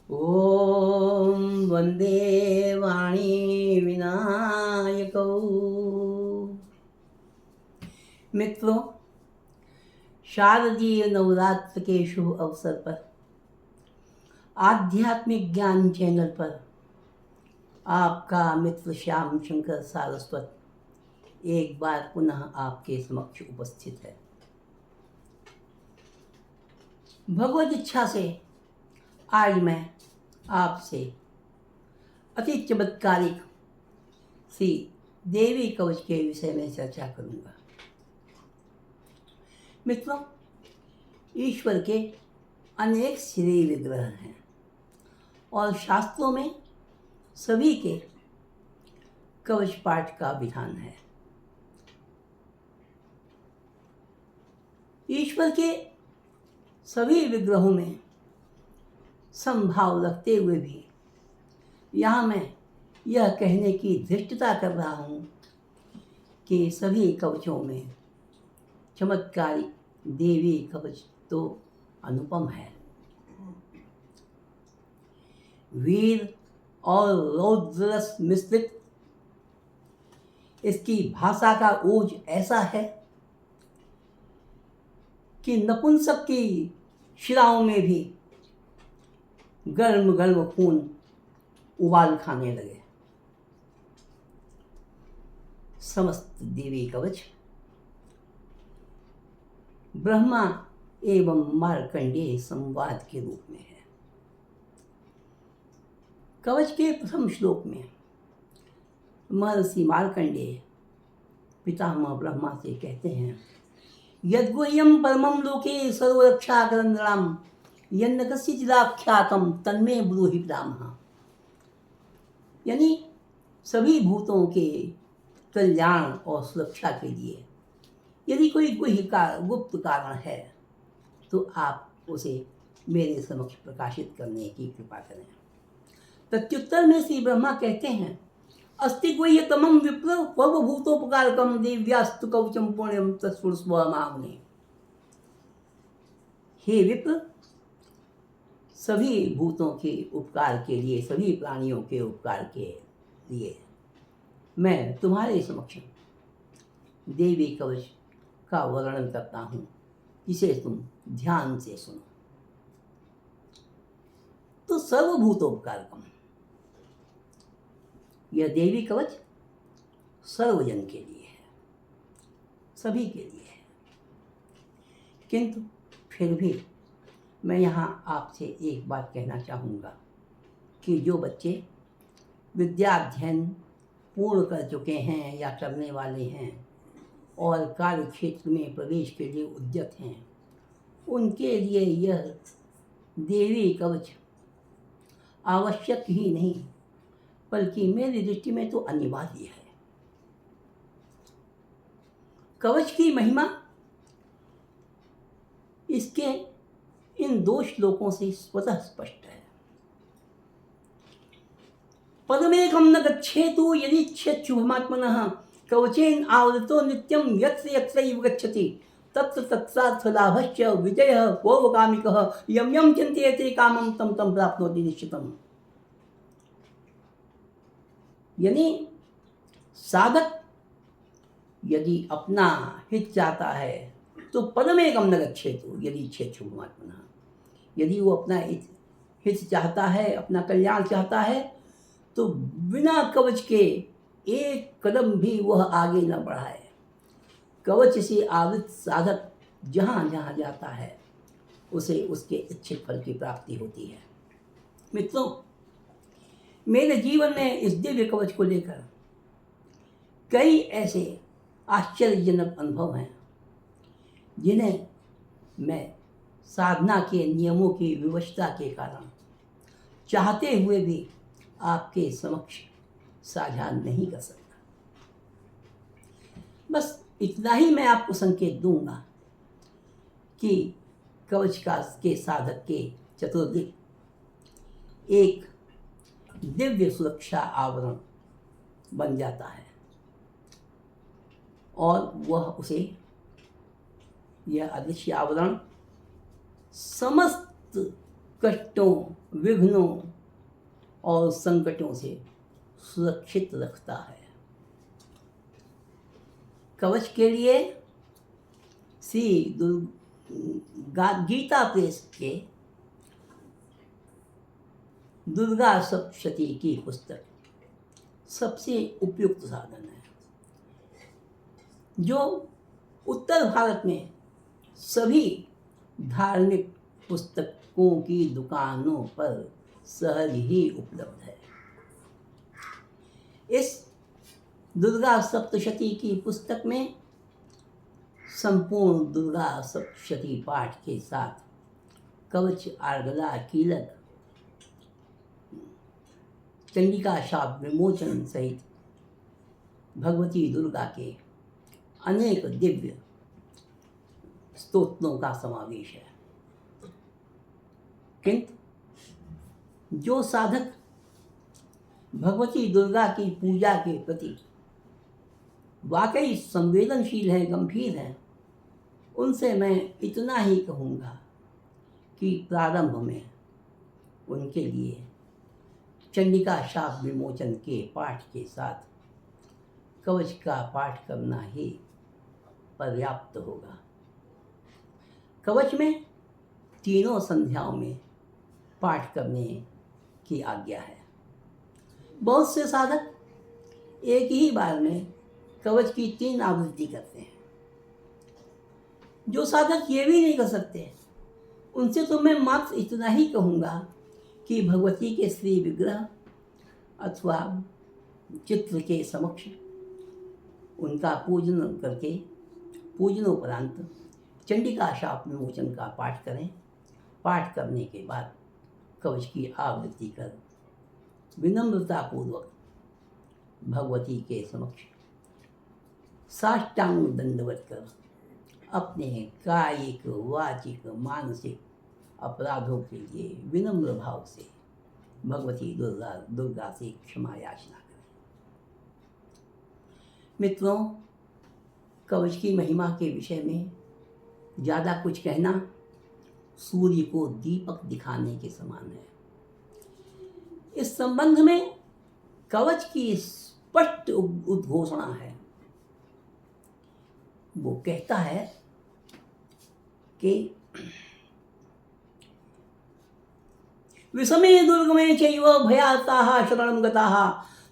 ॐ वन्दे वाणी विनायकौ। मित्रों, शारदीय नवरात्र के शुभ अवसर पर आध्यात्मिक ज्ञान चैनल पर आपका मित्र श्याम शंकर सारस्वत एक बार पुनः आपके समक्ष उपस्थित है। भगवत इच्छा से आज मैं आपसे अति चमत्कारिक सी देवी कवच के विषय में चर्चा करूंगा। मित्रों, ईश्वर के अनेक श्री विग्रह हैं और शास्त्रों में सभी के कवच पाठ का विधान है। ईश्वर के सभी विग्रहों में संभाव रखते हुए भी यहाँ मैं यह कहने की धृष्टता कर रहा हूँ कि सभी कवचों में चमत्कारी देवी कवच तो अनुपम है। वीर और रौद्ररस मिश्रित इसकी भाषा का ओज ऐसा है कि नपुंसक की शिराओं में भी गर्म गर्म खून उबाल खाने लगे। समस्त देवी कवच ब्रह्मा एवं मार्कंडेय संवाद के रूप में है। कवच के प्रथम श्लोक में महर्षि मार्कंडेय पितामह ब्रह्मा से कहते हैं, यद्गुह्यं परमं लोके सर्वरक्षाकरंद्राम यन्न कस्यचिदाख्यातम तन्मे ब्रूहि पितामह। यानी सभी भूतों के कल्याण और सुरक्षा के लिए यदि कोई गुप्त कारण है तो आप उसे मेरे समक्ष प्रकाशित करने की कृपा करें। प्रत्युत्तर में श्री ब्रह्मा कहते हैं, अस्ति गुह्यतमं विप्र सर्वभूतोपकारकं दिव्यास्तु कवचम पुण्यम तत्पुरुषो महामुने। हे विप्र, सभी भूतों के उपकार के लिए, सभी प्राणियों के उपकार के लिए मैं तुम्हारे समक्ष देवी कवच का वर्णन करता हूँ, जिसे तुम ध्यान से सुनो। तो सर्वभूतोपकारकम, यह देवी कवच सर्वजन के लिए है, सभी के लिए है। किंतु फिर भी मैं यहाँ आपसे एक बात कहना चाहूँगा कि जो बच्चे विद्याध्ययन पूर्ण कर चुके हैं या करने वाले हैं और कार्य क्षेत्र में प्रवेश के लिए उद्यत हैं, उनके लिए यह देवी कवच आवश्यक ही नहीं बल्कि मेरी दृष्टि में तो अनिवार्य है। कवच की महिमा इसके इन दो श्लोकों से स्वतः स्पष्ट है। पदमेकं न गच्छेतु यदि शुभमात्मनः कवचेन आवृतो नित्यं यत्र यत्रैव गच्छति तत्र तत्रार्थलाभश्च विजयः पूर्वकामिकः यं यं चिन्तयते कामं तं तं प्राप्नोति निश्चितम्। यानी साधक यदि अपना हित चाहता है तो पदमेकं न गच्छेतु यदि इच्छेत शुभमात्मनः, यदि वो अपना हित चाहता है, अपना कल्याण चाहता है, तो बिना कवच के एक कदम भी वह आगे न बढ़ाए। कवच से आवृत साधक जहाँ जहाँ जाता है उसे उसके इच्छित फल की प्राप्ति होती है। मित्रों, मेरे जीवन में इस दिव्य कवच को लेकर कई ऐसे आश्चर्यजनक अनुभव हैं जिन्हें मैं साधना के नियमों की विवशता के कारण चाहते हुए भी आपके समक्ष साझा नहीं कर सकता। बस इतना ही मैं आपको संकेत दूंगा कि कवच के साधक के चतुर्दिक एक दिव्य सुरक्षा आवरण बन जाता है और वह उसे यह अदृश्य आवरण समस्त कष्टों, विघ्नों और संकटों से सुरक्षित रखता है। कवच के लिए श्री गीता प्रेस के दुर्गा सप्तशती की पुस्तक सबसे उपयुक्त साधन है, जो उत्तर भारत में सभी धार्मिक पुस्तकों की दुकानों पर सहज ही उपलब्ध है। इस दुर्गा सप्तशती की पुस्तक में संपूर्ण दुर्गा सप्तशती पाठ के साथ कवच, आर्गला, कीलक, चंडिका शाप विमोचन सहित भगवती दुर्गा के अनेक दिव्य स्तोत्रों का समावेश है। किंतु जो साधक भगवती दुर्गा की पूजा के प्रति वाकई संवेदनशील है, गंभीर है, उनसे मैं इतना ही कहूँगा कि प्रारंभ में उनके लिए चंडिका शाप विमोचन के पाठ के साथ कवच का पाठ करना ही पर्याप्त होगा। कवच में तीनों संध्याओं में पाठ करने की आज्ञा है। बहुत से साधक एक ही बार में कवच की 3 आवृत्ति करते हैं। जो साधक ये भी नहीं कर सकते, उनसे तो मैं मात्र इतना ही कहूँगा कि भगवती के श्री विग्रह अथवा चित्र के समक्ष उनका पूजन करके पूजनोपरांत चंडिका शाप विमोचन का पाठ करें। पाठ करने के बाद कवच की आवृत्ति कर विनम्रतापूर्वक भगवती के समक्ष साष्टांग दंडवत कर अपने कायिक, वाचिक, मानसिक अपराधों के लिए विनम्र भाव से भगवती दुर्गा से क्षमा याचना करें। मित्रों, कवच की महिमा के विषय में ज़्यादा कुछ कहना सूर्य को दीपक दिखाने के समान है। इस संबंध में कवच की स्पष्ट उद्घोषणा है। वो कहता है कि विषमे दुर्गमे चैव भयाताः शरणं गताः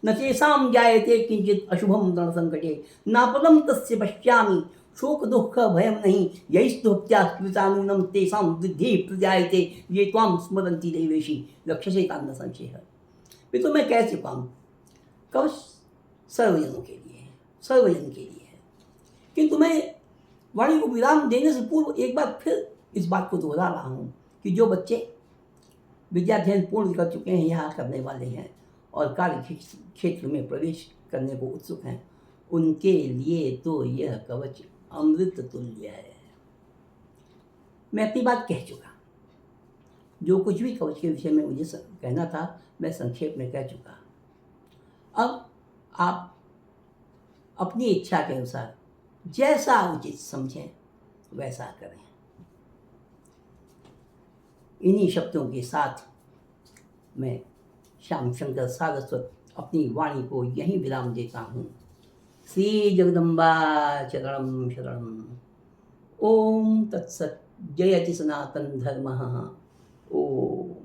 न तेषां जायते किंचित अशुभम रणसंकटे नापदम तस्य पश्यामि शोक दुख भयम नहीं यैस्तुत्या स्मृतानूनम तेषां वृद्धि प्रजायते ये त्वां स्मरन्ति देवेशी रक्षसे तान्न संशयः। तो मैं कह चुका हूँ, कवच सर्वजनों के लिए है, सर्वजन के लिए है। किंतु मैं वाणी को विराम देने से पूर्व एक बार फिर इस बात को दोहरा रहा हूँ कि जो बच्चे विद्याध्ययन पूर्ण कर चुके हैं, यहाँ करने वाले हैं और कार्य क्षेत्र में प्रवेश करने को उत्सुक हैं, उनके लिए तो यह कवच अमृत तुल्य है। मैं अपनी बात कह चुका। जो कुछ भी कवच के विषय में मुझे कहना था मैं संक्षेप में कह चुका। अब आप अपनी इच्छा के अनुसार जैसा उचित समझें वैसा करें। इन्हीं शब्दों के साथ मैं श्याम शंकर सारस्वत अपनी वाणी को यहीं विराम देता हूँ। श्री जगदम्बा चरणम शरणम। ओम तत्सत। जयति सनातन धर्मः। ओम।